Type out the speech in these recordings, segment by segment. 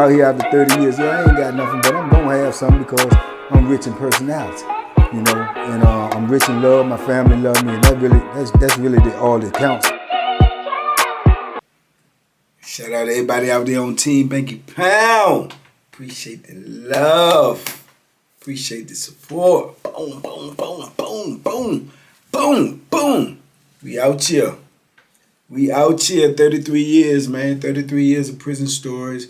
out here after 30 years, yeah, I ain't got nothing, but I'm gonna have something because I'm rich in personality, you know, and I'm rich in love. My family love me, and that's really all that counts. Shout out to everybody out there on Team Banky Pound. Appreciate the love. Appreciate the support. Boom, boom, boom, boom, boom, boom, boom. We out here. We out here 33 years, man. 33 years of prison stories.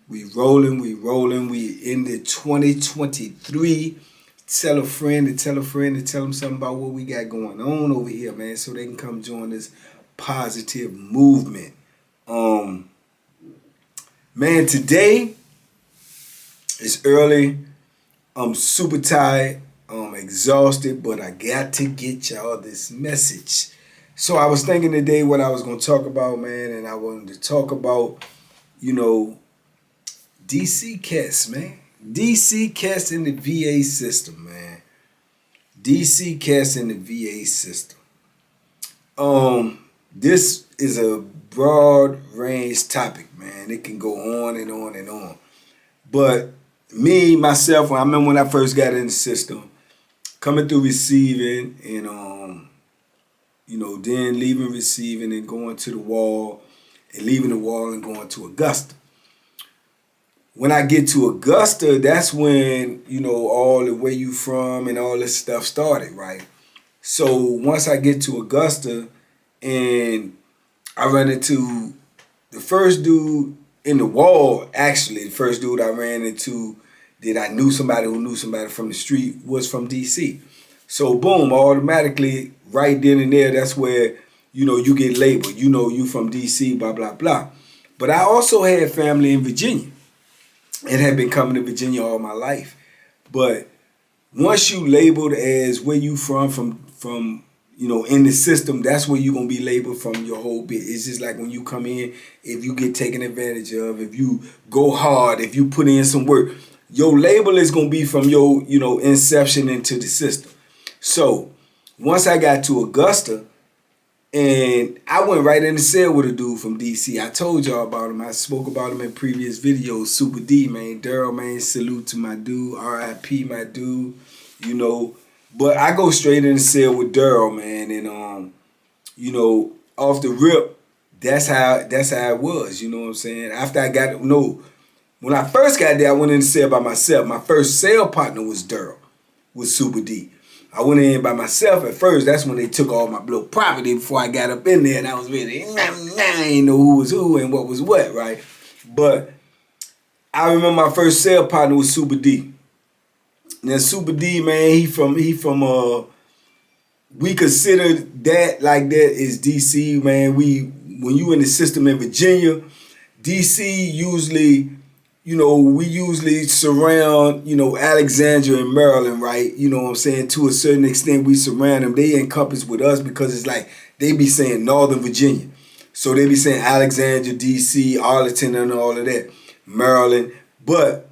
We rolling. We in the 2023. Tell a friend to tell a friend to tell them something about what we got going on over here, man, so they can come join this positive movement. Man, today it's early. I'm super tired. I'm exhausted, but I got to get y'all this message. So I was thinking today what I was going to talk about, man, and I wanted to talk about, you know, DC cats, man. DC cats in the VA system, man. DC cats in the VA system. This is a broad range topic, man. It can go on and on and on. But me, myself, I remember when I first got in the system, coming through receiving and, you know, then leaving receiving and going to the wall and leaving the wall and going to Augusta. When I get to Augusta, that's when, you know, all the where you from and all this stuff started, right? So once I get to Augusta and I run into the first dude in the wall, actually, the first dude I ran into that I knew somebody who knew somebody from the street was from DC. So boom, automatically, right then and there, that's where, you know, you get labeled. You know, you from DC, blah, blah, blah. But I also had family in Virginia and had been coming to Virginia all my life. But once you labeled as where you from, you know, in the system, that's where you're going to be labeled from your whole bit. It's just like when you come in, if you get taken advantage of, if you go hard, if you put in some work, your label is going to be from your, you know, inception into the system. So once I got to Augusta, and I went right in the cell with a dude from DC. I told y'all about him. I spoke about him in previous videos. Super D, man. Daryl, man. Salute to my dude. R.I.P. my dude. You know. But I go straight in the cell with Daryl, man. And, you know, off the rip, that's how it was. You know what I'm saying? After I got, when I first got there, I went in the cell by myself. My first cell partner was Daryl, was Super D. I went in by myself at first. That's when they took all my little property before I got up in there. And I was really, I ain't know who was who and what was what, right? But I remember my first cell partner was Super D. Now Super D, man, he from we consider that like that is DC, man. When you in the system in Virginia, DC usually, you know, we usually surround, you know, Alexandria and Maryland, right? You know what I'm saying? To a certain extent, we surround them. They encompass with us because it's like they be saying Northern Virginia. So they be saying Alexandria, D.C., Arlington, and all of that, Maryland. But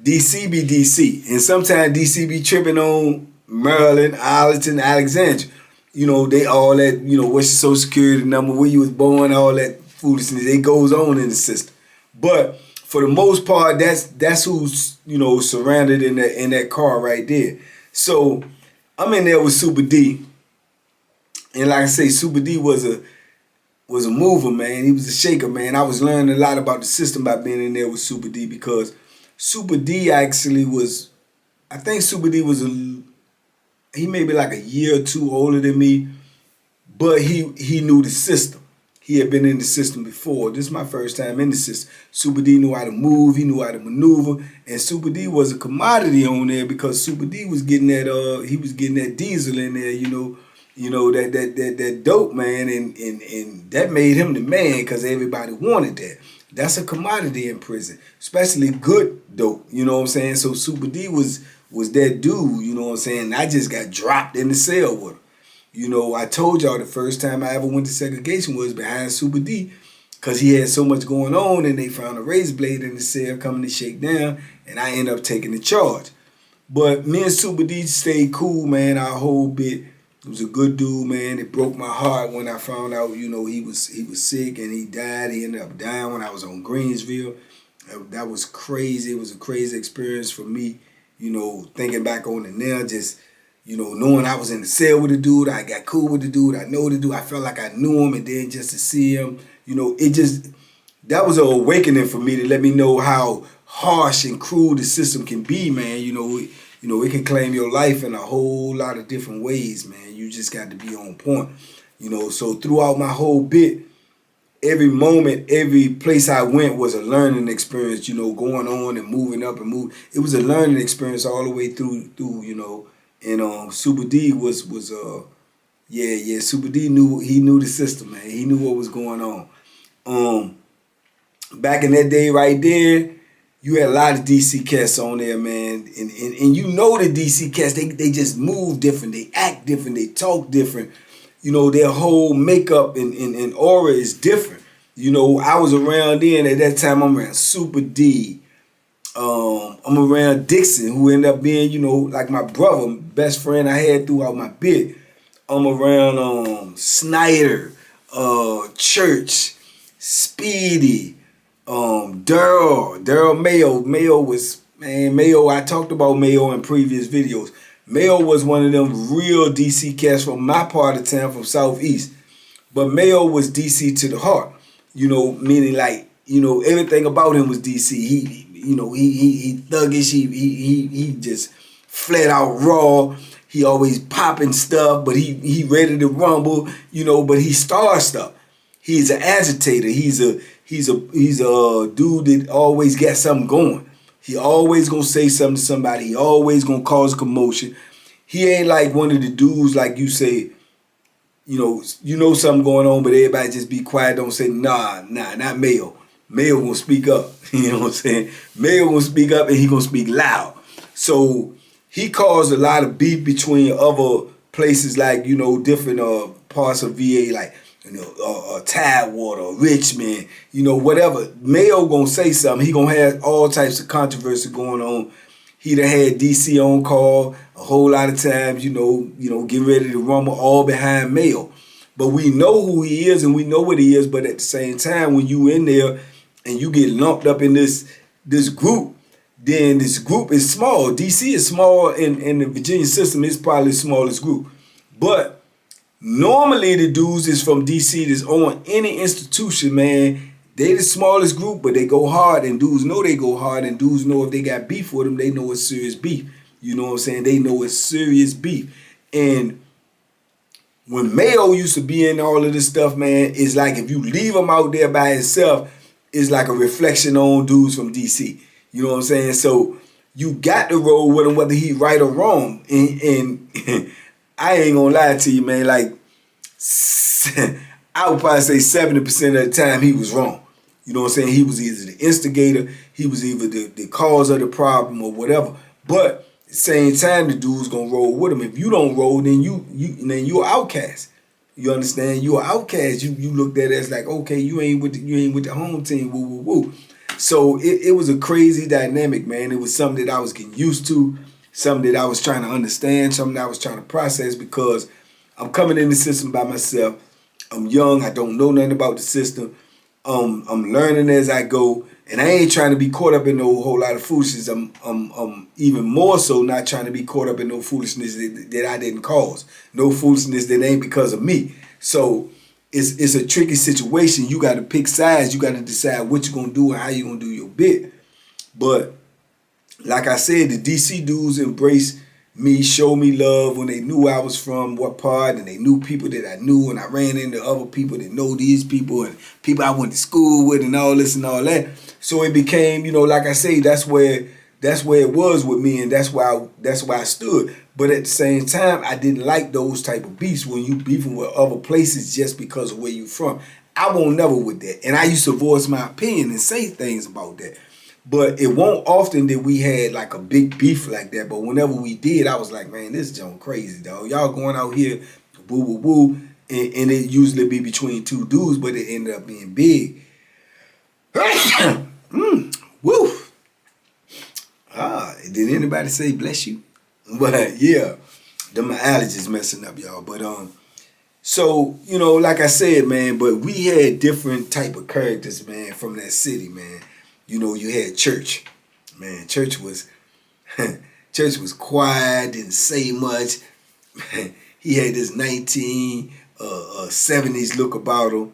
D.C. be D.C. And sometimes D.C. be tripping on Maryland, Arlington, Alexandria. You know, they all that, you know, what's your social security number, where you was born, all that foolishness. It goes on in the system. But for the most part, that's who's, you know, surrounded in that car right there. So I'm in there with Super D, and like I say, Super D was a mover, man. He was a shaker, man. I was learning a lot about the system by being in there with Super D because Super D actually was, I think Super D was he may be like a year or two older than me, but he knew the system. He had been in the system before. This is my first time in the system. Super D knew how to move. He knew how to maneuver. And Super D was a commodity on there because Super D was getting that he was getting that diesel in there, you know, that dope, man, and that made him the man because everybody wanted that. That's a commodity in prison, especially good dope, you know what I'm saying? So Super D was that dude, you know what I'm saying? I just got dropped in the cell with him. You know, I told y'all the first time I ever went to segregation was behind Super D because he had so much going on and they found a razor blade in the cell coming to shake down and I ended up taking the charge. But me and Super D stayed cool, man, our whole bit. He was a good dude, man. It broke my heart when I found out, you know, he was sick and he died. He ended up dying when I was on Greensville. That was crazy. It was a crazy experience for me, you know, thinking back on it now, just, you know, knowing I was in the cell with the dude, I got cool with the dude, I know the dude, I felt like I knew him, and then just to see him, you know, that was an awakening for me to let me know how harsh and cruel the system can be, man. It can claim your life in a whole lot of different ways, man. You just got to be on point, you know. So throughout my whole bit, every moment, every place I went was a learning experience, you know, going on and moving up and moving. It was a learning experience all the way through, you know. And Super D was Super D knew the system, man. He knew what was going on. Back in that day right there, you had a lot of DC cats on there, man. And you know the DC cats, they just move different, they act different, they talk different. You know, their whole makeup and aura is different. You know, I was around then. At that time, I'm around Super D. I'm around Dixon, who ended up being, you know, like my brother, best friend I had throughout my bit. I'm around Snyder, Church, Speedy, Daryl Mayo. Mayo, I talked about Mayo in previous videos. Mayo was one of them real DC cats from my part of town, from Southeast. But Mayo was DC to the heart, you know, meaning like, you know, everything about him was DC. He thuggish, he just flat out raw. He always popping stuff, but he ready to rumble, you know, but he star stuff. He's an agitator. He's a dude that always got something going. He always gonna say something to somebody. He always gonna cause a commotion. He ain't like one of the dudes like you say, you know something going on, but everybody just be quiet, don't say, nah, not Mayo. Mayo gonna speak up. You know what I'm saying? Mayo gonna speak up, and he gonna speak loud. So he caused a lot of beef between other places, like, you know, different parts of VA, like, you know, Tidewater, Richmond, you know, whatever. Mayo gonna say something. He gonna have all types of controversy going on. He done had DC on call a whole lot of times, you know, getting ready to rumble, all behind Mayo. But we know who he is and we know what he is. But at the same time, when you in there and you get lumped up in this group, then this group is small. DC is small, and the Virginia system is probably the smallest group. But normally the dudes is from DC that's on any institution, man. They the smallest group, but they go hard, and dudes know they go hard, and dudes know if they got beef with them, they know it's serious beef. You know what I'm saying? They know it's serious beef. And when Mayo used to be in all of this stuff, man, it's like if you leave him out there by himself, it's like a reflection on dudes from DC. You know what I'm saying? So you got to roll with him whether he right or wrong. And I ain't gonna lie to you, man, like I would probably say 70% of the time he was wrong. You know what I'm saying? He was either the instigator, he was either the cause of the problem or whatever. But at the same time, the dude's gonna roll with him. If you don't roll, then you're an outcast. You understand? You're an outcast. You looked at it as like, okay, you ain't with the home team. Woo woo woo. So it was a crazy dynamic, man. It was something that I was getting used to, something that I was trying to understand, something that I was trying to process, because I'm coming in the system by myself. I'm young. I don't know nothing about the system. I'm learning as I go, and I ain't trying to be caught up in no whole lot of foolishness. I'm even more so not trying to be caught up in no foolishness that I didn't cause, no foolishness that ain't because of me. So it's a tricky situation. You got to pick sides. You got to decide what you're gonna do and how you're gonna do your bit. But like I said, the DC dudes embraced me, show me love when they knew I was from what part, and they knew people that I knew, and I ran into other people that know these people and people I went to school with and all this and all that. So it became, you know, like I say, that's where it was with me, and that's why I stood. But at the same time, I didn't like those type of beefs when you beefing with other places just because of where you from. I won't never with that. And I used to voice my opinion and say things about that. But it won't often that we had like a big beef like that. But whenever we did, I was like, man, this junk crazy, dog. Y'all going out here, woo, woo, woo. And it usually be between two dudes, but it ended up being big. Woo. Did anybody say bless you? But yeah, my allergies messing up, y'all. But so, you know, like I said, man, but we had different type of characters, man, from that city, man. you know, you had church. Man, church was church was quiet, didn't say much. He had this 1970s look about him,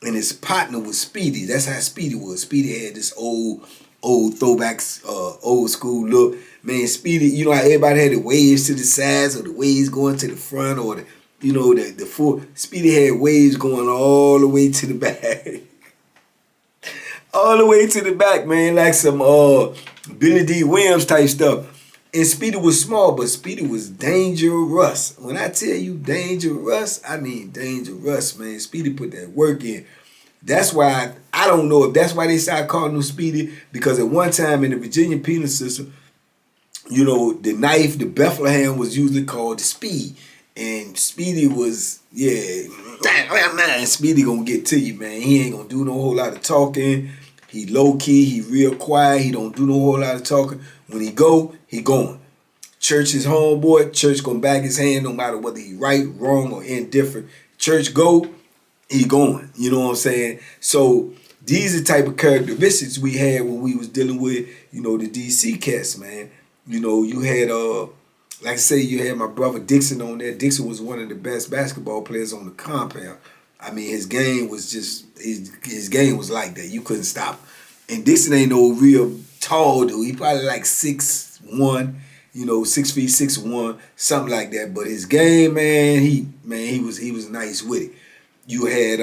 and his partner was Speedy. That's how Speedy was. Speedy had this old throwbacks, old school look. Man, Speedy, you know how everybody had the waves to the sides or the waves going to the front or the, you know, the full. Speedy had waves going all the way to the back. All the way to the back, man, like some Billy D. Williams type stuff. And Speedy was small, but Speedy was dangerous. When I tell you dangerous, I mean dangerous, man. Speedy put that work in. That's why, I don't know if that's why they started calling him Speedy, because at one time in the Virginia penal system, you know, the knife, the Bethlehem was usually called the Speed. And Speedy was, yeah, man, Speedy gonna get to you, man. He ain't gonna do no whole lot of talking. He low key, he real quiet. He don't do no whole lot of talking. When he go, he going. Church is homeboy. Church gonna back his hand no matter whether he right, wrong, or indifferent. Church go, he going. You know what I'm saying? So these are the type of characteristics we had when we was dealing with, you know, the DC cats, man. You know, you had like I say, you had my brother Dixon on there. Dixon was one of the best basketball players on the compound. I mean, his game was just, his game was like that. You couldn't stop him. And Dixon ain't no real tall dude. He probably like 6'1", you know, 6 feet, 6'1", something like that. But his game, man, he was nice with it. You had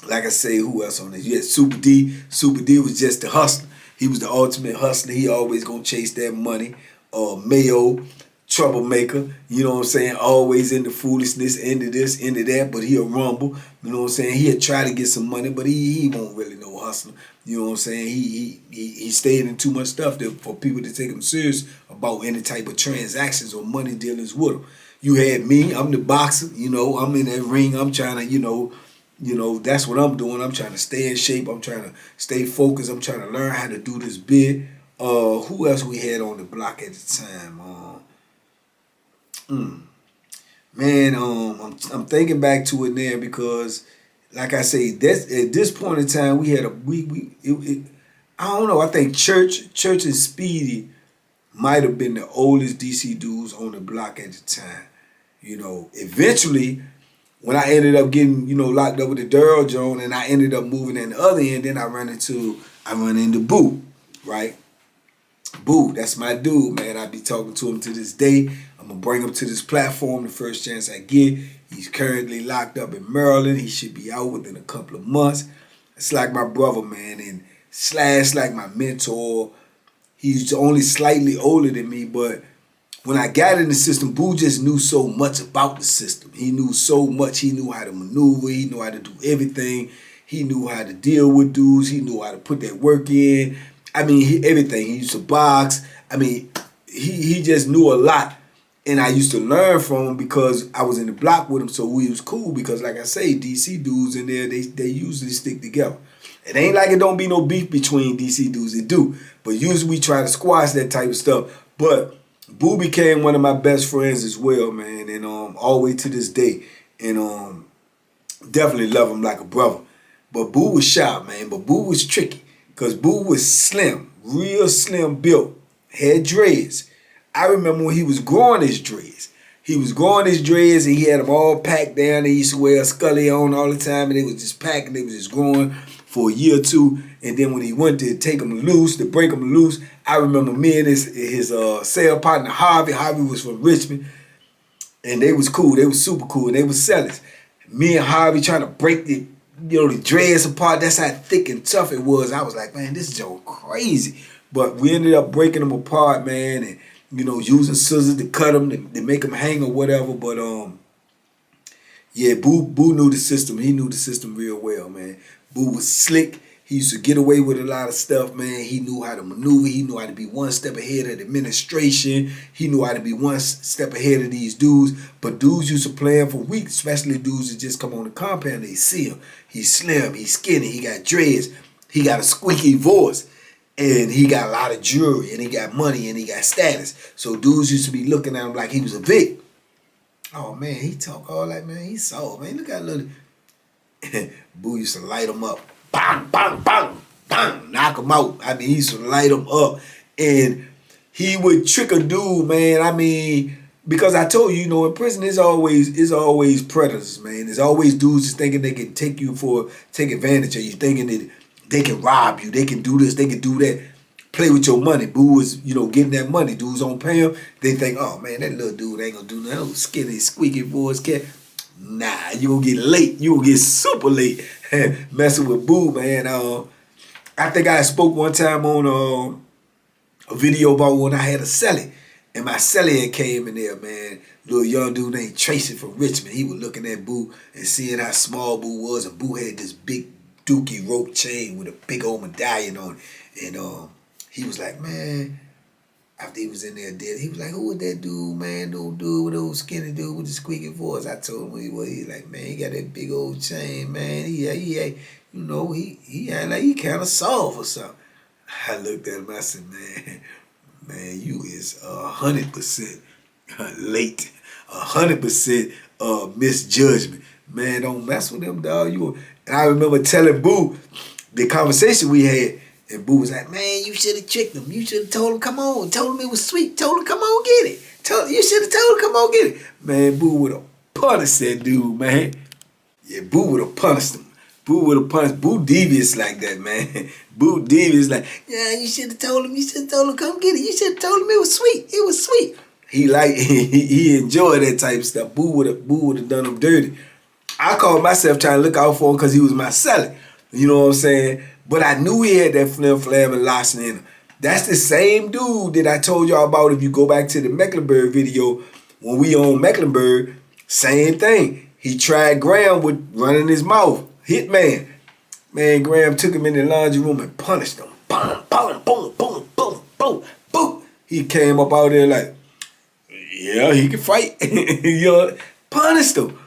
like I say, who else on this? You had Super D. Super D was just the hustler. He was the ultimate hustler. He always gonna chase that money. Mayo, troublemaker, you know what I'm saying? Always into foolishness, into this, into that, but he'll rumble. You know what I'm saying? He'll try to get some money, but he won't really no hustler. You know what I'm saying? He stayed in too much stuff for people to take him serious about any type of transactions or money dealings with him. You had me, I'm the boxer, you know, I'm in that ring, I'm trying to, you know, that's what I'm doing. I'm trying to stay in shape. I'm trying to stay focused. I'm trying to learn how to do this bid. Who else we had on the block at the time? Man, I'm thinking back to it now because, like I say, that's at this point in time we had I don't know. I think Church and Speedy might have been the oldest DC dudes on the block at the time. You know, eventually, when I ended up getting, you know, locked up with the Durrell Jones and I ended up moving in the other end, then I run into Boo, right? Boo, that's my dude, man. I be talking to him to this day. I'm going to bring him to this platform the first chance I get. He's currently locked up in Maryland. He should be out within a couple of months. It's like my brother, man, and / like my mentor. He's only slightly older than me, but when I got in the system, Boo just knew so much about the system. He knew so much. He knew how to maneuver. He knew how to do everything. He knew how to deal with dudes. He knew how to put that work in. I mean, everything. He used to box. I mean, he just knew a lot. And I used to learn from him because I was in the block with him, so we was cool because, like I say, DC dudes in there, they usually stick together. It ain't like it don't be no beef between DC dudes. It do. But usually we try to squash that type of stuff. But Boo became one of my best friends as well, man, and all the way to this day. And definitely love him like a brother. But Boo was sharp, man. But Boo was tricky. Because Boo was slim, real slim built, had dreads. I remember when he was growing his dreads. He was growing his dreads and he had them all packed down. He used to wear a Scully on all the time and they was just packed and they was just growing for a year or two. And then when he went to take them loose, to break them loose, I remember me and his sale partner Harvey. Harvey was from Richmond and they was cool. They was super cool and they was sellers. Me and Harvey trying to break the dreads apart. That's how thick and tough it was. I was like, man, this is so crazy. But we ended up breaking them apart, man, and using scissors to cut them, to make them hang or whatever. But yeah, Boo knew the system. He knew the system real well, man. Boo was slick. He used to get away with a lot of stuff, man. He knew how to maneuver. He knew how to be one step ahead of the administration. He knew how to be one step ahead of these dudes. But dudes used to play him for weeks, especially dudes that just come on the compound. They see him. He's slim. He's skinny. He got dreads. He got a squeaky voice. And he got a lot of jewelry. And he got money. And he got status. So dudes used to be looking at him like he was a Vic. Oh, man, he talk all that, man. He sold, man. Look at little... Boo used to light him up. Bang, bang, bang. bang, knock him out. I mean, he used to light him up. And he would trick a dude, man. I mean, because I told you, you know, in prison it's always predators, man. There's always dudes just thinking they can take advantage of you, thinking that they can rob you, they can do this, they can do that. Play with your money. Boo is, you know, getting that money. Dudes don't pay him. They think, oh man, that little dude ain't gonna do nothing. Oh, skinny, squeaky voice cat. Nah, you gonna get late. You gonna get super late messing with Boo, man. I think I spoke one time on a video about when I had a celly. And my celly had came in there, man. Little young dude named Tracy from Richmond. He was looking at Boo and seeing how small Boo was. And Boo had this big dookie rope chain with a big old medallion on it. And he was like, man, after he was in there dead, he was like, who was that dude, man? No dude with old skinny dude with the squeaky voice. I told him who he was. He's like, man, he got that big old chain, man. He you know, he act like he kind of soft or something. I looked at him, I said, man, you is 100% late, 100% misjudgment. Man, don't mess with them, dog. And I remember telling Boo the conversation we had, and Boo was like, man, you should have tricked him. You should have told him, come on. Told him it was sweet. Told him, come on, get it. You should have told him, come on, get it. Man, Boo would have punished that dude, man. Yeah, Boo would have punished him. Boo would have punished. Boo devious like that, man. Boo devious like, yeah, you should have told him. You should have told him, come get it. You should have told him it was sweet. It was sweet. He enjoyed that type of stuff. Boo would have done him dirty. I called myself trying to look out for him because he was my celly. You know what I'm saying? But I knew he had that flim flam and larceny in him. That's the same dude that I told y'all about. If you go back to the Mecklenburg video, when we on Mecklenburg, same thing. He tried Graham with running his mouth. Hitman. Man, Graham took him in the laundry room and punished him. Boom, boom, boom, boom, boom, boom, boom. He came up out there like, yeah, he can fight. You know, punished him.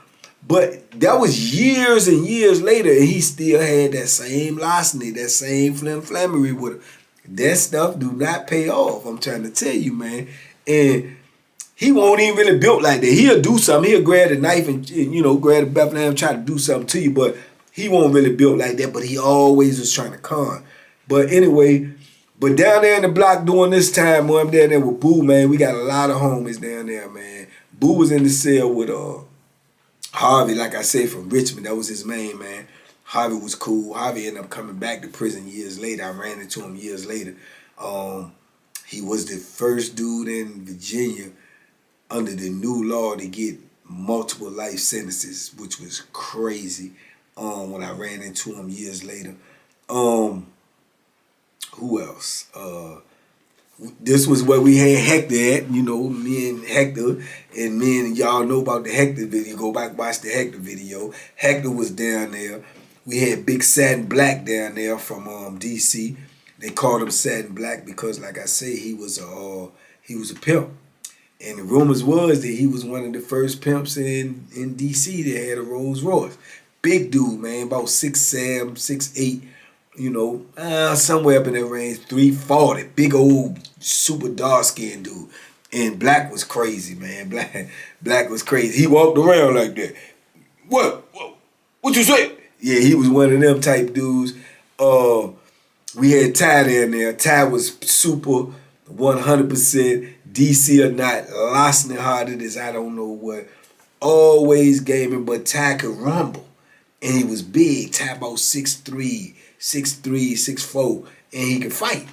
But that was years and years later, and he still had that same larceny, that same flamery with him. That stuff do not pay off, I'm trying to tell you, man. And he won't even really built like that. He'll do something. He'll grab a knife and you know, grab a Bethlehem, try to do something to you, but he won't really built like that, but he always was trying to con. But anyway, but down there in the block during this time when I'm down there with Boo, man, we got a lot of homies down there, man. Boo was in the cell with Harvey, like I said, from Richmond. That was his main man. Harvey was cool. Harvey ended up coming back to prison years later. I ran into him years later. He was the first dude in Virginia under the new law to get multiple life sentences, which was crazy when I ran into him years later. Who else? This was where we had Hector at, you know, me and Hector, and y'all know about the Hector video. Go back, watch the Hector video. Hector was down there. We had Big Satin Black down there from DC. They called him Satin Black because, like I say, he was a pimp. And the rumors was that he was one of the first pimps in DC that had a Rolls Royce. Big dude, man, about 6'7", 6'8", you know, somewhere up in that range, 340. Big old, super dark-skinned dude. And Black was crazy, man. Black was crazy. He walked around like that. What you say? Yeah, he was one of them type dudes. We had Ty down there. Ty was super 100% DC or not, larceny hearted as I don't know what. Always gaming, but Ty could rumble. And he was big. Ty about 6'3", 6'4", and he could fight.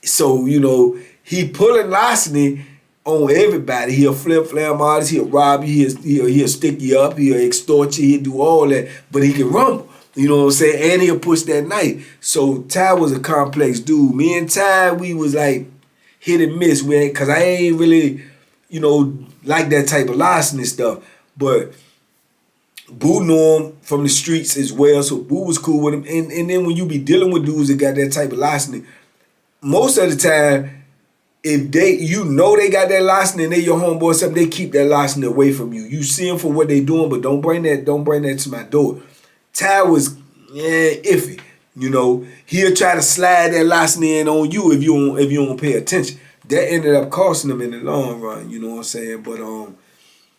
So, you know, he pulling larceny on everybody. He'll flip-flam artists, he'll rob you, he'll stick you up, he'll extort you, he'll do all that, but he can rumble. You know what I'm saying? And he'll push that knife. So Ty was a complex dude. Me and Ty, we was like hit and miss, because I ain't really, you know, like that type of larceny stuff. But Boo knew him from the streets as well, so Boo was cool with him. And then when you be dealing with dudes that got that type of larceny, most of the time, if you know they got that larceny and they your homeboy or something, they keep that larceny away from you. You see them for what they doing, but don't bring that to my door. Ty was iffy. You know, he'll try to slide that larceny in on you if you don't pay attention. That ended up costing him in the long run. You know what I'm saying? But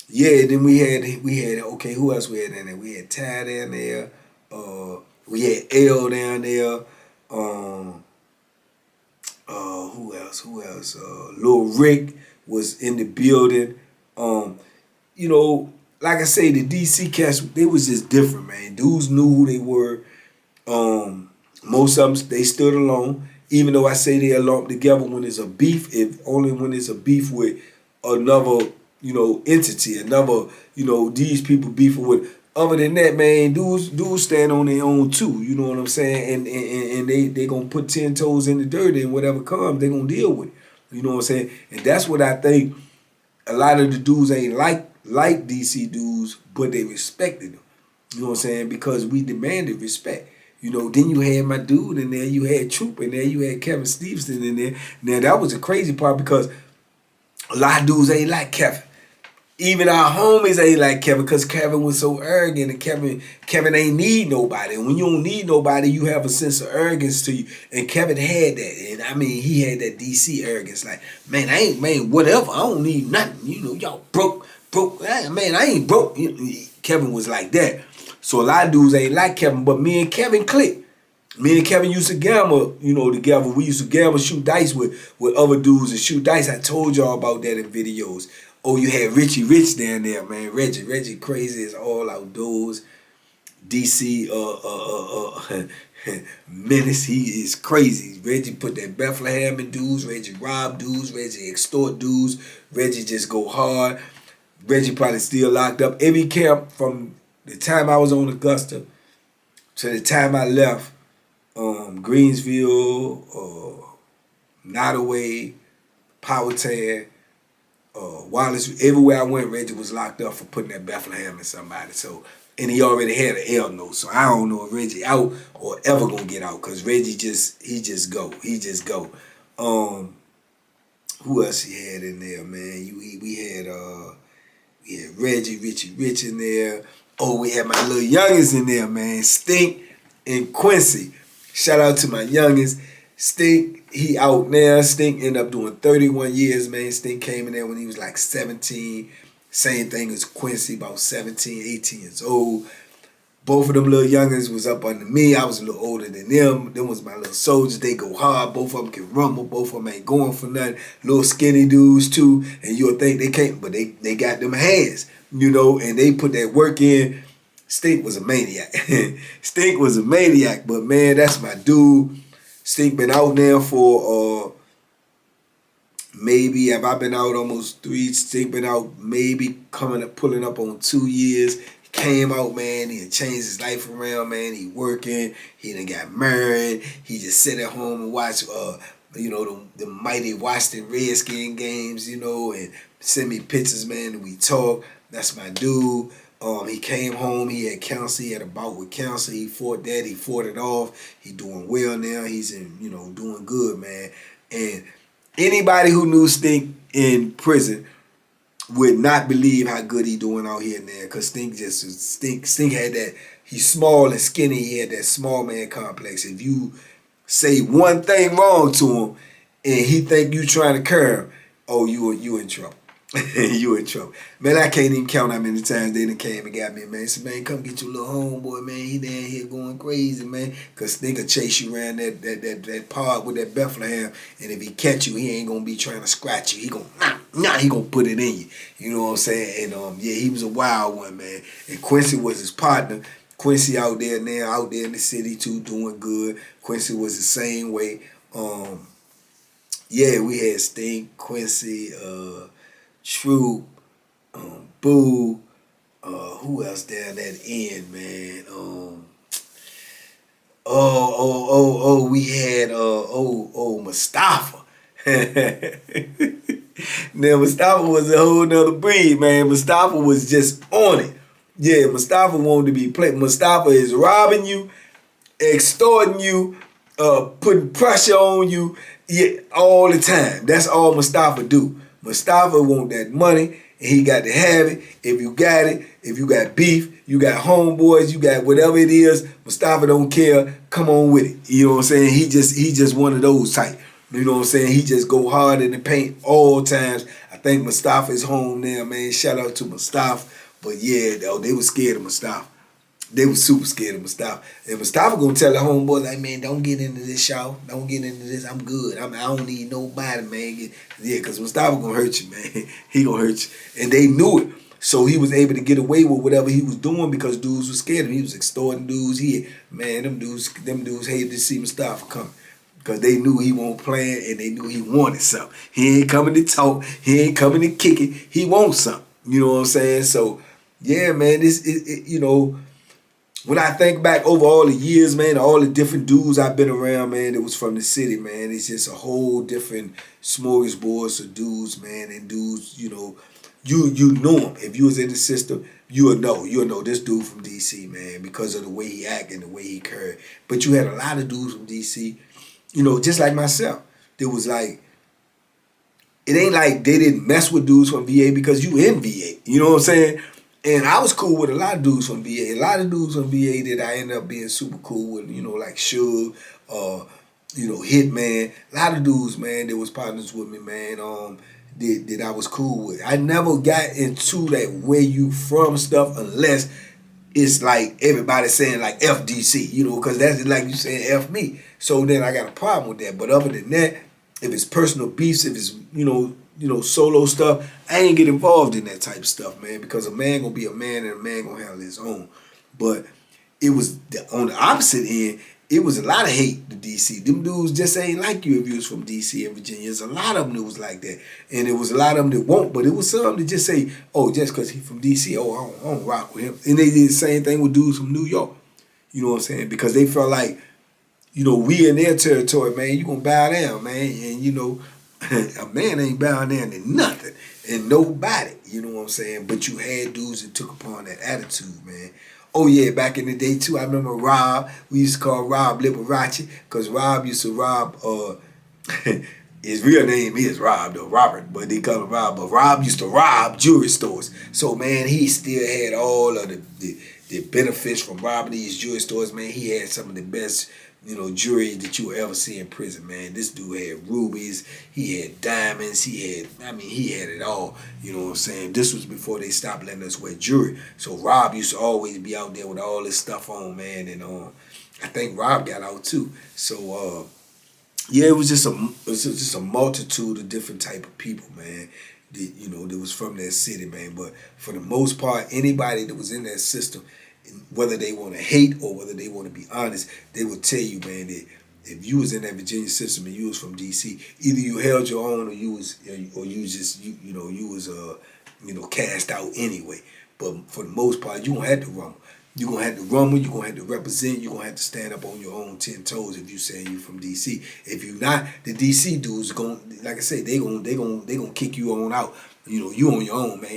yeah. Then we had okay. Who else we had in there? We had Ty down there. We had L down there. Who else? Lil Rick was in the building. You know, like I say, the DC cats, they was just different, man. Dudes knew who they were. Most of them, they stood alone. Even though I say they are lumped together when there's a beef, if only when there's a beef with another, entity, another, these people beefing with. Other than that, man, dudes stand on their own too. You know what I'm saying? And they gonna put 10 toes in the dirt, and whatever comes, they gonna deal with it. You know what I'm saying? And that's what I think. A lot of the dudes ain't like DC dudes, but they respected them. You know what I'm saying? Because we demanded respect. Then you had my dude in there, you had Troop in there, you had Kevin Stevenson in there. Now that was the crazy part because a lot of dudes ain't like Kevin. Even our homies ain't like Kevin because Kevin was so arrogant, and Kevin ain't need nobody. And when you don't need nobody, you have a sense of arrogance to you. And Kevin had that. And I mean, he had that DC arrogance. Like, man, whatever. I don't need nothing. Y'all broke. Man, I ain't broke. Kevin was like that. So a lot of dudes ain't like Kevin, but me and Kevin clicked. Me and Kevin used to gamble, together. We used to gamble, shoot dice with other dudes and shoot dice. I told y'all about that in videos. Oh, you had Richie Rich down there, man. Reggie crazy as all outdoors. DC menace, he is crazy. Reggie put that Bethlehem in dudes. Reggie rob dudes. Reggie extort dudes. Reggie just go hard. Reggie probably still locked up. Every camp from the time I was on Augusta to the time I left, Greensville, Nottoway, Powhatan, Wallace, everywhere I went, Reggie was locked up for putting that Bethlehem in somebody. So, and he already had an L note. So I don't know if Reggie out or ever gonna get out, cause Reggie just go. Who else he had in there, man? We had Reggie, Richie Rich in there. Oh, we had my little youngins in there, man. Stink and Quincy. Shout out to my youngins. Stink, he out now. Stink ended up doing 31 years, man. Stink came in there when he was like 17. Same thing as Quincy, about 17, 18 years old. Both of them little youngins was up under me. I was a little older than them. Them was my little soldiers. They go hard. Both of them can rumble. Both of them ain't going for nothing. Little skinny dudes too. And you'll think they can't, but they got them hands, and they put that work in. Stink was a maniac. Stink was a maniac, but man, that's my dude. Stink been out there for maybe, have I been out almost 3? Stink been out maybe pulling up on 2 years. He came out, man. He changed his life around, man. He working. He done got married. He just sit at home and watch, the mighty Washington Redskin games, and send me pictures, man, and we talk. That's my dude. He came home, he had cancer, he had a bout with cancer, he fought that, he fought it off, he doing well now, he's doing good, man. And anybody who knew Stink in prison would not believe how good he doing out here now, because Stink had that, he's small and skinny, he had that small man complex. If you say one thing wrong to him, and he think you trying to curb, oh, you in trouble. You in trouble. Man, I can't even count how many times they done came and got me, man. So, man, come get your little homeboy, man. He down here going crazy, man. Because nigga chase you around that park with that Bethlehem. And if he catch you, he ain't going to be trying to scratch you. He going to he gonna put it in you. You know what I'm saying? And, yeah, he was a wild one, man. And Quincy was his partner. Quincy out there now, out there in the city, too, doing good. Quincy was the same way. Yeah, we had Stink, Quincy, Troop, Boo, who else down that end, man? We had Mustafa. Now Mustafa was a whole nother breed, man. Mustafa was just on it. Yeah, Mustafa wanted to be played. Mustafa is robbing you, extorting you, putting pressure on you, all the time. That's all Mustafa do. Mustafa want that money, and he got to have it. If you got it, if you got beef, you got homeboys, you got whatever it is, Mustafa don't care. Come on with it. You know what I'm saying? He just one of those type. You know what I'm saying? He just go hard in the paint all times. I think Mustafa is home now, man. Shout out to Mustafa. But yeah, they was scared of Mustafa. They was super scared of Mustafa. And Mustafa gonna tell the homeboys, like, man, don't get into this, y'all. Don't get into this. I'm good. I don't need nobody, man. Yeah, because Mustafa gonna hurt you, man. He gonna hurt you. And they knew it. So he was able to get away with whatever he was doing because dudes was scared of him. He was extorting dudes. Them dudes hated to see Mustafa coming. Because they knew he won't play and they knew he wanted something. He ain't coming to talk. He ain't coming to kick it. He wants something. You know what I'm saying? So, yeah, man, you know, when I think back over all the years, man, all the different dudes I've been around, man, it was from the city, man. It's just a whole different smorgasbord of dudes, man, and dudes, you know, you know him. If you was in the system, you'll know this dude from DC, man, because of the way he act and the way he carried. But you had a lot of dudes from DC, you know, just like myself. There was like, it ain't like they didn't mess with dudes from VA because you in VA. You know what I'm saying? And I was cool with a lot of dudes from VA. A lot of dudes from VA that I ended up being super cool with, you know, like Suge, you know, Hitman. A lot of dudes, man, that was partners with me, man, that I was cool with. I never got into that where you from stuff unless it's like everybody saying like FDC, you know, because that's like you saying F me. So then I got a problem with that. But other than that, if it's personal beefs, if it's, you know, solo stuff, I ain't get involved in that type of stuff, man, because a man gonna be a man and a man gonna handle his own. But it was on the opposite end, it was a lot of hate to DC. Them dudes just ain't like you if you was from DC and Virginia. There's a lot of them that was like that. And it was a lot of them that won't, but it was some that just say, oh, just because he from DC, oh, I don't rock with him. And they did the same thing with dudes from New York. You know what I'm saying? Because they felt like, you know, we in their territory, man, you gonna bow down, man. And, you know, a man ain't bowing down to nothing and nobody, you know what I'm saying? But you had dudes that took upon that attitude, man. Oh yeah, back in the day too, I remember Rob. We used to call Rob Liberace because Rob used to rob, his real name is Rob though, Robert, but they call him Rob. But Rob used to rob jewelry stores. So man, he still had all of the benefits from robbing these jewelry stores, man. He had some of the best, you know, jewelry that you will ever see in prison, man. This dude had rubies, he had diamonds, he had it all, you know what I'm saying? This was before they stopped letting us wear jewelry. So Rob used to always be out there with all this stuff on, man, and I think Rob got out too. So yeah, it was just a multitude of different type of people, man. That, you know, that was from that city, man. But for the most part, anybody that was in that system, whether they want to hate or whether they want to be honest, they will tell you, man, that if you was in that Virginia system and you was from DC, either you held your own or you was cast out anyway. But for the most part, you gonna have to rumble. You gonna have to rumble. You gonna have to represent. You gonna have to stand up on your own 10 toes if you saying you from DC. If you not, the DC dudes gonna, like I said, they gonna kick you on out. You know, you on your own, man.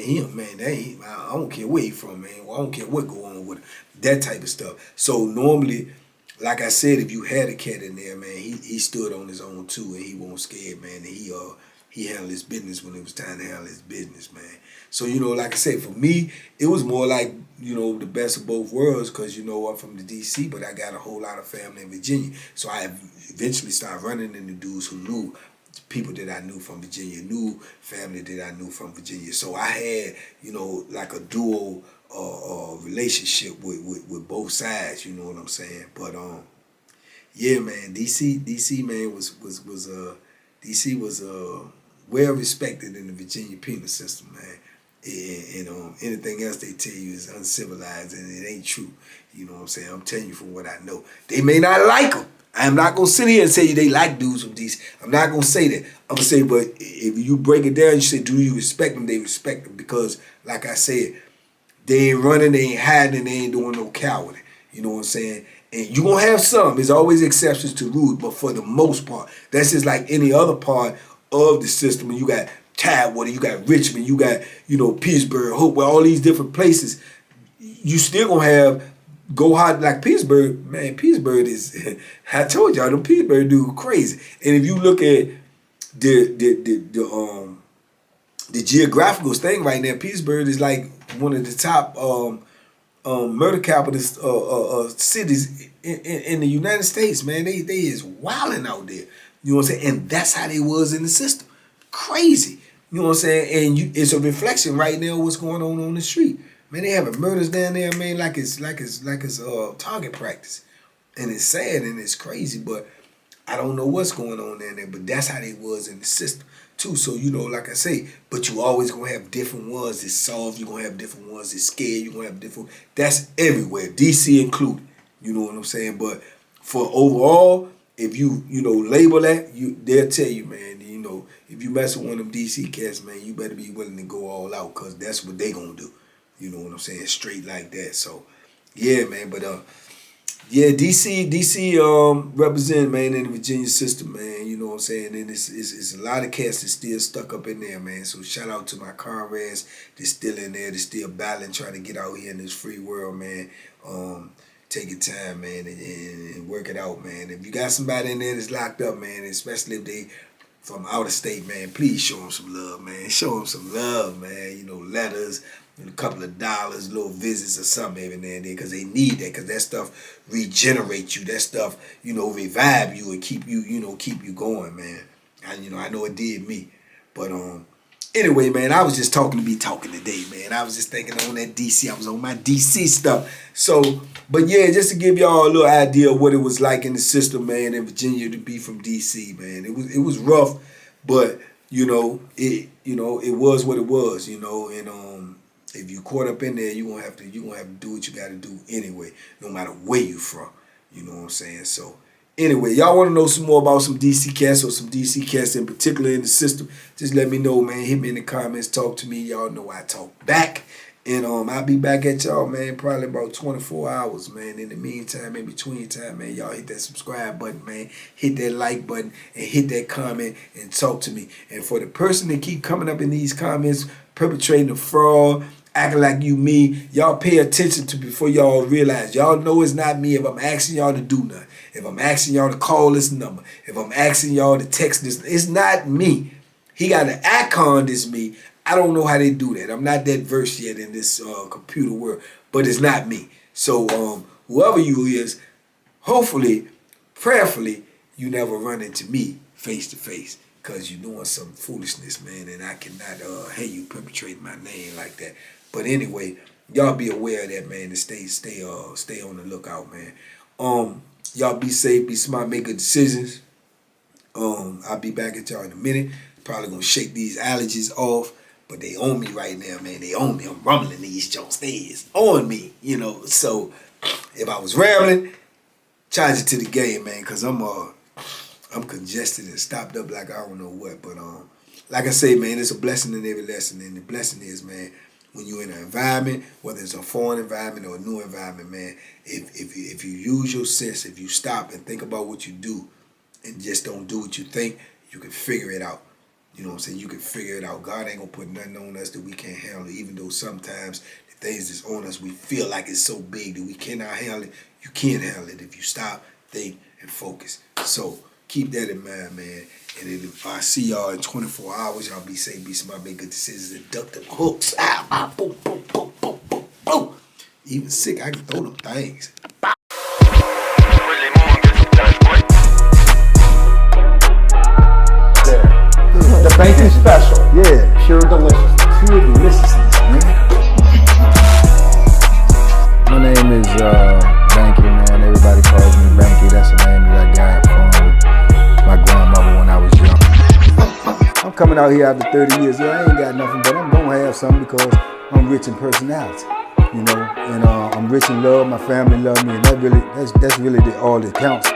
I don't care where he from, man. Well, I don't care what go on with him. That type of stuff. So normally, like I said, if you had a cat in there, man, he stood on his own too, and he wasn't scared, man. And he handled his business when it was time to handle his business, man. So, you know, like I said, for me, it was more like, you know, the best of both worlds because, you know, I'm from the D.C., but I got a whole lot of family in Virginia. So I eventually started running into dudes who knew people that I knew from Virginia, knew family that I knew from Virginia. So I had, you know, like a dual relationship with both sides, you know what I'm saying? But yeah, man, DC man DC was well respected in the Virginia penal system, man. And anything else they tell you is uncivilized and it ain't true. You know what I'm saying? I'm telling you from what I know. They may not like them. I'm not going to sit here and say they like dudes from DC. I'm not going to say that. I'm going to say, but if you break it down, you say, do you respect them? They respect them because, like I said, they ain't running, they ain't hiding, they ain't doing no cowarding. You know what I'm saying? And you're going to have some. There's always exceptions to rules, but for the most part, that's just like any other part of the system. And you got Tidewater, you got Richmond, you got, you know, Pittsburgh, Hopewell, all these different places. You still going to have go hard like Pittsburgh, man. Pittsburgh is, I told y'all, them Pittsburgh dudes crazy. And if you look at the geographical thing right now, Pittsburgh is like one of the top murder capitals cities in the United States, man. They is wilding out there. You know what I'm saying? And that's how they was in the system. Crazy. You know what I'm saying? And it's a reflection right now of what's going on the street. Man, they having murders down there, man, like it's target practice. And it's sad and it's crazy, but I don't know what's going on down there, but that's how they was in the system too. So, you know, like I say, but you always gonna have different ones that's soft, you're gonna have different ones that's scared, you're gonna have different, that's everywhere, DC included. You know what I'm saying? But for overall, if you label that, they'll tell you, man, you know, if you mess with one of them DC cats, man, you better be willing to go all out, because that's what they gonna do. You know what I'm saying? Straight like that. So, yeah, man, but yeah, DC represent, man, in the Virginia system, man. You know what I'm saying? And it's a lot of cats that's still stuck up in there, man. So shout out to my comrades that's still in there, that's still battling, trying to get out here in this free world, man. Take your time, man, and work it out, man. If you got somebody in there that's locked up, man, especially if they from out of state, man, please show them some love, man. Show them some love, man. You know, letters, a couple of dollars, little visits or something every now and then, because they need that, because that stuff regenerates you. That stuff, you know, revive you and keep you, keep you going, man. I know it did me. But anyway, man, I was just talking today, man. I was just thinking on that DC. I was on my DC stuff. So, but yeah, just to give y'all a little idea of what it was like in the system, man, in Virginia to be from DC, man. It was rough, but it was what it was, and if you caught up in there, you're gonna have to do what you gotta do anyway, no matter where you from. You know what I'm saying? So anyway, y'all want to know some more about some DC cats or some DC cats in particular in the system, just let me know, man. Hit me in the comments, talk to me. Y'all know I talk back. And I'll be back at y'all, man, probably about 24 hours, man. In the meantime, in between time, man, y'all hit that subscribe button, man. Hit that like button and hit that comment and talk to me. And for the person that keep coming up in these comments, perpetrating a fraud, acting like you me, y'all pay attention to before y'all realize. Y'all know it's not me if I'm asking y'all to do nothing. If I'm asking y'all to call this number. If I'm asking y'all to text this, it's not me. He got an icon that's me. I don't know how they do that. I'm not that versed yet in this computer world, but it's not me. So whoever you is, hopefully, prayerfully, you never run into me face to face, because you're doing some foolishness, man, and I cannot have you perpetrate my name like that. But anyway, y'all be aware of that, man, and stay on the lookout, man. Y'all be safe, be smart, make good decisions. I'll be back at y'all in a minute. Probably gonna shake these allergies off. But they own me right now, man. They own me. I'm rumbling these jokes. They is on me, So if I was rambling, charge it to the game, man, because I'm congested and stopped up like I don't know what. But like I say, man, it's a blessing in every lesson. And the blessing is, man, when you're in an environment, whether it's a foreign environment or a new environment, man, if you use your sense, if you stop and think about what you do and just don't do what you think, you can figure it out. You know what I'm saying? You can figure it out. God ain't gonna put nothing on us that we can't handle, even though sometimes the things that's on us, we feel like it's so big that we cannot handle it. You can handle it if you stop, think, and focus. So keep that in mind, man. And if I see y'all in 24 hours, y'all be safe, be smart, make good decisions, and duck them hooks. Boom, boom, boom, boom, boom, boom. Even sick, I can throw them things. The Banky special. Yeah. Pure deliciousness. Pure deliciousness, man. My name is Banky, man. Everybody calls me Banky. That's the name that I got from my grandmother when I was young. I'm coming out here after 30 years. Yeah, I ain't got nothing, but I'm gonna have something because I'm rich in personality, and I'm rich in love. My family love me, and that's really all that counts.